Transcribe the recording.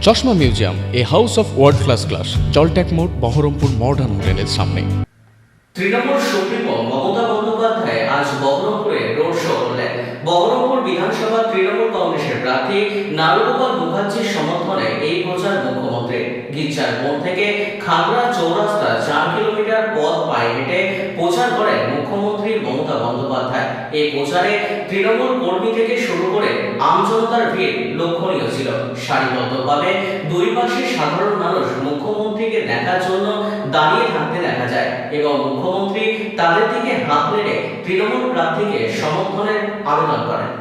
চশমা museum, a house of world class, জলট্যাক মোড়, বহরমপুর মডার্ন হোটেলের সামনে। তৃণমূল সুপ্রিমো মমতা বন্দ্যোপাধ্যায় আজ বহরমপুরে রোড শো করলেন। বহরমপুর বিধানসভা তৃণমূল কংগ্রেসের প্রার্থী নারুগোপাল মুখার্জির সমর্থনে এই প্রচার মুখ্যমন্ত্রী গির্জার মোড় থেকে খাগড়া চৌরাস্তা 4 কিলোমিটার পথ পায়ে হেঁটে প্রচার করেন মুখ্যমন্ত্রী মমতা বন্দ্যোপাধ্যায়। এই প্রচারে তৃণমূল কর্মী থেকে শুরু করে আমজনতার ভিড় লক্ষণীয় ছিল। সারিবদ্ধভাবে দুই পাশে সাধারণ মানুষ মুখ্যমন্ত্রীকে দেখার জন্য দাঁড়িয়ে থাকতে দেখা যায় এবং মুখ্যমন্ত্রী তাদের দিকে হাত নেড়ে তৃণমূল প্রার্থীকে সমর্থনের আবেদন করেন।